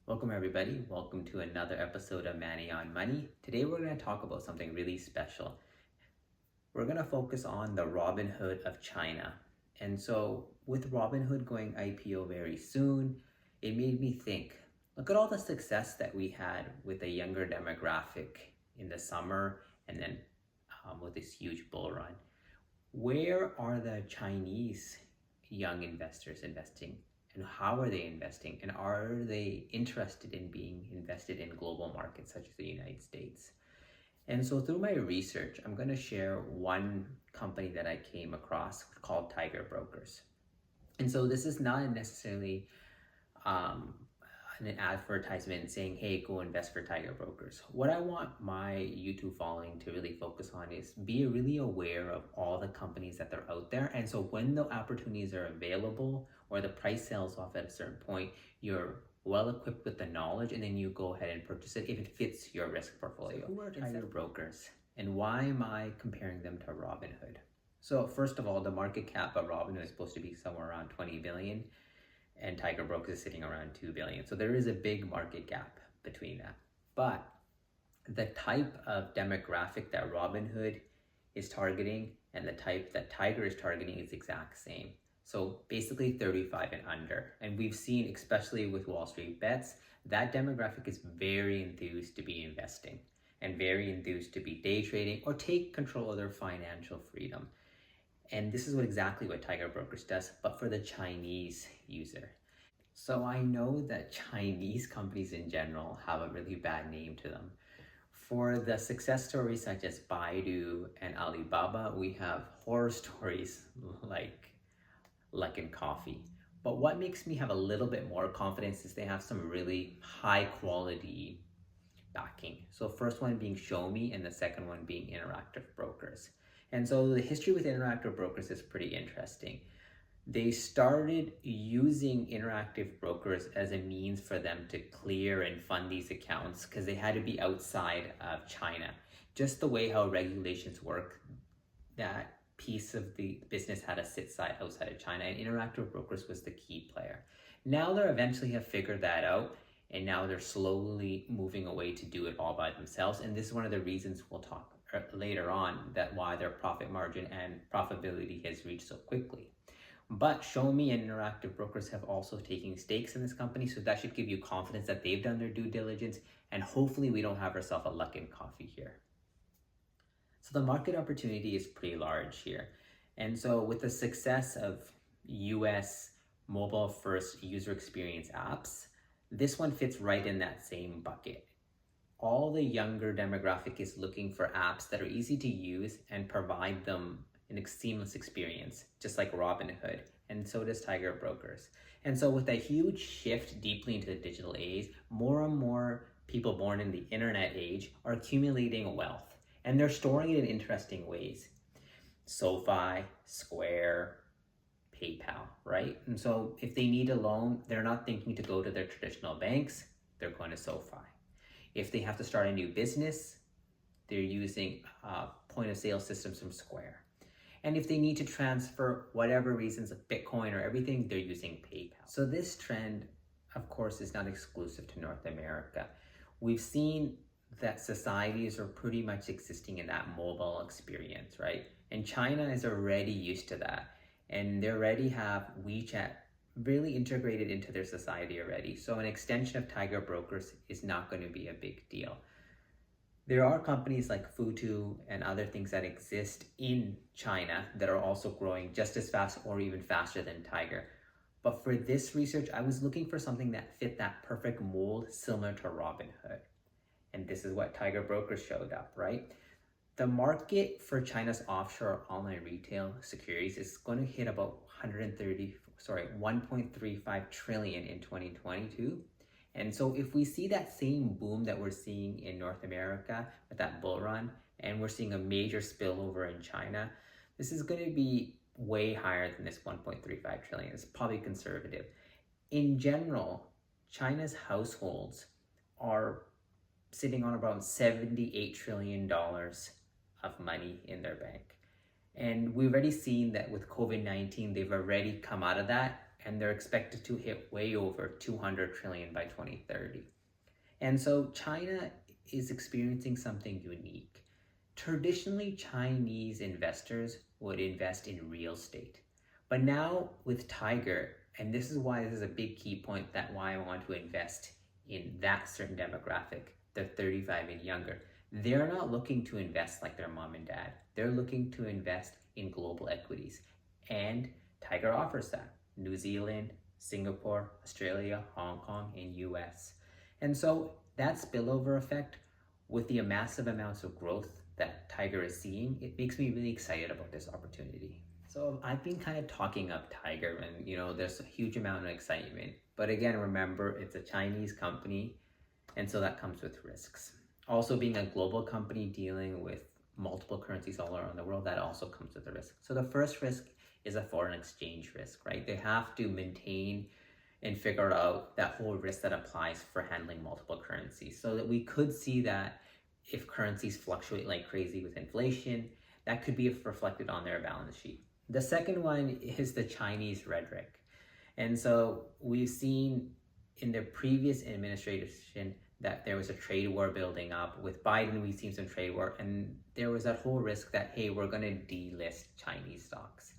Welcome everybody. Welcome to another episode of Manny on Money. Today we're going to talk about something really special. We're going to focus on the Robinhood of China. And so with Robinhood going IPO very soon, it made me think, look at all the success that we had with a younger demographic in the summer and then with this huge bull run. Where are the Chinese young investors investing? And how are they investing? And are they interested in being invested in global markets such as the United States? And so through my research, I'm going to share one company that I came across called Tigr Brokers. And so this is not necessarily an advertisement saying, hey, go invest for Tigr Brokers. What I want my YouTube following to really focus on is be really aware of all the companies that are out there. And so when the opportunities are available or the price sells off at a certain point, you're well equipped with the knowledge and then you go ahead and purchase it if it fits your risk portfolio. So who are Tigr Brokers and why am I comparing them to Robinhood? So first of all, the market cap of Robinhood is supposed to be somewhere around 20 billion. And Tigr Brokers is sitting around 2 billion. So there is a big market gap between that. But the type of demographic that Robinhood is targeting and the type that Tigr is targeting is exact same. So basically 35 and under. And we've seen, especially with Wall Street Bets, that demographic is very enthused to be investing and very enthused to be day trading or take control of their financial freedom. And this is exactly what Tigr Brokers does, but for the Chinese user. So I know that Chinese companies in general have a really bad name to them. For the success stories such as Baidu and Alibaba, we have horror stories like Luckin Coffee. But what makes me have a little bit more confidence is they have some really high quality backing. So first one being Xiaomi and the second one being Interactive Brokers. And so the history with Interactive Brokers is pretty interesting. They started using Interactive Brokers as a means for them to clear and fund these accounts because they had to be outside of China. Just the way how regulations work, that piece of the business had to sit outside of China, and Interactive Brokers was the key player. Now they eventually have figured that out, and now they're slowly moving away to do it all by themselves. And this is one of the reasons we'll talk later on that why their profit margin and profitability has reached so quickly. But Xiaomi and Interactive Brokers have also taken stakes in this company, so that should give you confidence that they've done their due diligence, and hopefully we don't have ourselves a Luckin Coffee here. So the market opportunity is pretty large here. And so with the success of US mobile first user experience apps, this one fits right in that same bucket. All the younger demographic is looking for apps that are easy to use and provide them a seamless experience, just like Robinhood, and so does Tigr Brokers. And so with a huge shift deeply into the digital age, more and more people born in the internet age are accumulating wealth, and they're storing it in interesting ways. SoFi, Square, PayPal, right? And so if they need a loan, they're not thinking to go to their traditional banks, they're going to SoFi. If they have to start a new business, they're using point of sale systems from Square. And if they need to transfer whatever reasons of Bitcoin or everything, they're using PayPal. So this trend, of course, is not exclusive to North America. We've seen that societies are pretty much existing in that mobile experience, right? And China is already used to that. And they already have WeChat really integrated into their society already. So an extension of Tigr Brokers is not going to be a big deal. There are companies like Futu and other things that exist in China that are also growing just as fast or even faster than Tigr. But for this research, I was looking for something that fit that perfect mold similar to Robinhood. And this is what Tigr Brokers showed up, right? The market for China's offshore online retail securities is going to hit about 1.35 trillion in 2022. And so if we see that same boom that we're seeing in North America with that bull run, and we're seeing a major spillover in China, this is going to be way higher than this 1.35 trillion. It's probably conservative. In general, China's households are sitting on around $78 trillion of money in their bank. And we've already seen that with COVID-19, they've already come out of that and they're expected to hit way over 200 trillion by 2030. And so China is experiencing something unique. Traditionally, Chinese investors would invest in real estate. But now with Tigr, and this is why this is a big key point that why I want to invest in that certain demographic, the 35 and younger. They're not looking to invest like their mom and dad. They're looking to invest in global equities. And Tigr offers that. New Zealand, Singapore, Australia, Hong Kong, and US. And so that spillover effect with the massive amounts of growth that Tigr is seeing, it makes me really excited about this opportunity. So I've been kind of talking up Tigr and there's a huge amount of excitement. But again, remember, it's a Chinese company, and so that comes with risks. Also, being a global company dealing with multiple currencies all around the world, that also comes with a risk. So the first risk is a foreign exchange risk, right? They have to maintain and figure out that whole risk that applies for handling multiple currencies. So that we could see that if currencies fluctuate like crazy with inflation, that could be reflected on their balance sheet. The second one is the Chinese rhetoric. And so we've seen in the previous administration that there was a trade war building up. With Biden, we've seen some trade war, and there was that whole risk that, hey, we're going to delist Chinese stocks.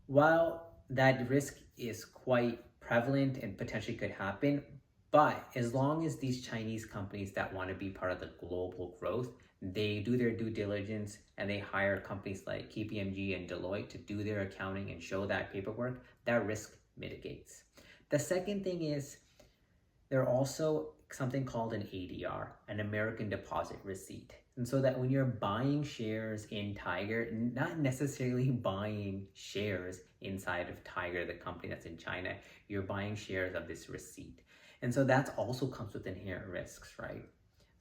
While that risk is quite prevalent and potentially could happen, but as long as these Chinese companies that want to be part of the global growth, they do their due diligence and they hire companies like KPMG and Deloitte to do their accounting and show that paperwork, that risk mitigates. The second thing is they're also something called an ADR, an American Deposit Receipt. And so that when you're buying shares in Tigr, not necessarily buying shares inside of Tigr, the company that's in China, you're buying shares of this receipt. And so that also comes with inherent risks, right?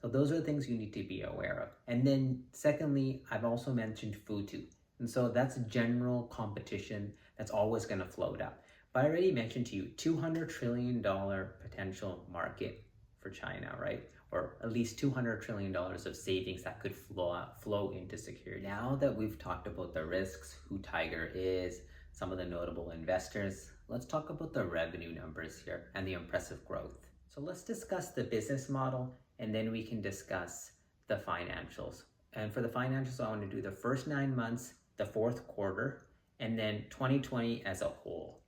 So those are the things you need to be aware of. And then secondly, I've also mentioned Futu. And so that's general competition that's always going to float up. But I already mentioned to you, $200 trillion potential market for China, right? Or at least $200 trillion of savings that could flow into security. Now that we've talked about the risks, who Tigr is, some of the notable investors, let's talk about the revenue numbers here and the impressive growth. So let's discuss the business model, and then we can discuss the financials. And for the financials, I want to do the first 9 months, the fourth quarter, and then 2020 as a whole.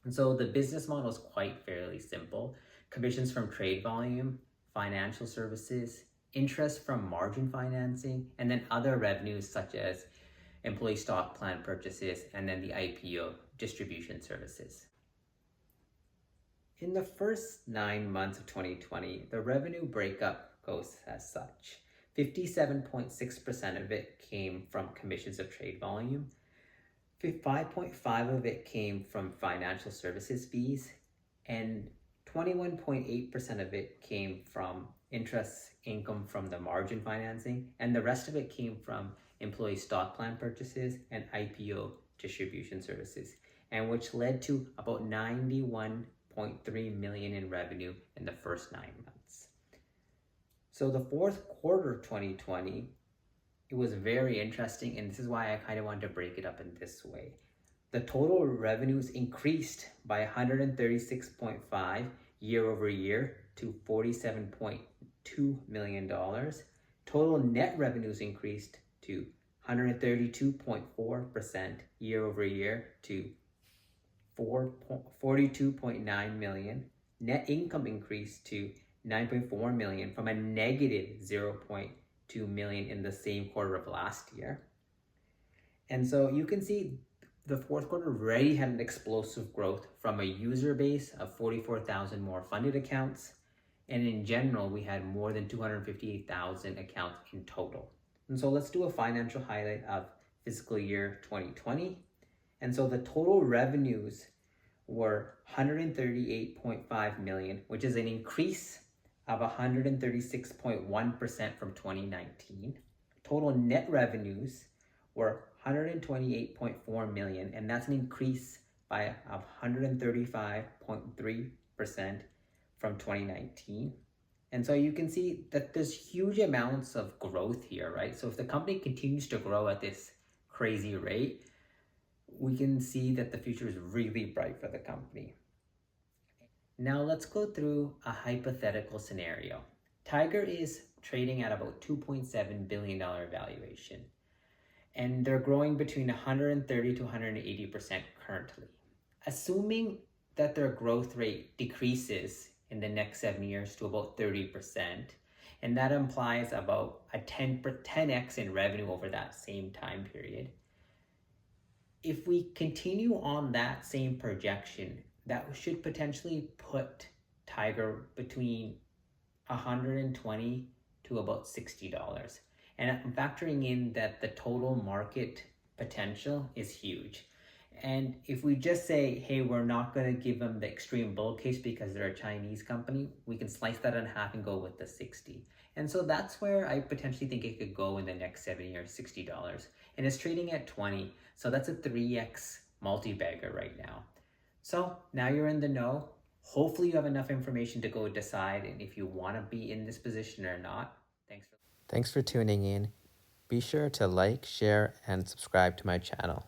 And so the business model is quite fairly simple. Commissions from trade volume, financial services, interest from margin financing, and then other revenues such as employee stock plan purchases, and then the IPO distribution services. In the first 9 months of 2020, the revenue breakup goes as such. 57.6% of it came from commissions of trade volume. 5.5% of it came from financial services fees, and 21.8% of it came from interest income from the margin financing, and the rest of it came from employee stock plan purchases and IPO distribution services, and which led to about 91.3 million in revenue in the first 9 months. So the fourth quarter of 2020, it was very interesting, and this is why I kind of wanted to break it up in this way. The total revenues increased by 136.5 year over year to $47.2 million. Total net revenues increased to 132.4% year over year to 42.9 million. Net income increased to 9.4 million from a negative 0.2 million in the same quarter of last year. And so you can see the fourth quarter already had an explosive growth from a user base of 44,000 more funded accounts. And in general, we had more than 258,000 accounts in total. And so let's do a financial highlight of fiscal year 2020. And so the total revenues were 138.5 million, which is an increase of 136.1% from 2019. Total net revenues were 128.4 million, and that's an increase by 135.3% from 2019. And so you can see that there's huge amounts of growth here, right? So if the company continues to grow at this crazy rate, we can see that the future is really bright for the company. Now let's go through a hypothetical scenario. Tigr is trading at about $2.7 billion valuation, and they're growing between 130 to 180% currently. Assuming that their growth rate decreases in the next 7 years to about 30%, and that implies about a 10x in revenue over that same time period. If we continue on that same projection, that should potentially put Tigr between 120 to about $60. And I'm factoring in that the total market potential is huge. And if we just say, hey, we're not going to give them the extreme bull case because they're a Chinese company, we can slice that in half and go with the 60. And so that's where I potentially think it could go in the next 7 years, $60. And it's trading at 20. So that's a 3x multi-bagger right now. So now you're in the know. Hopefully you have enough information to go decide and if you want to be in this position or not. Thanks for tuning in. Be sure to like, share, and subscribe to my channel.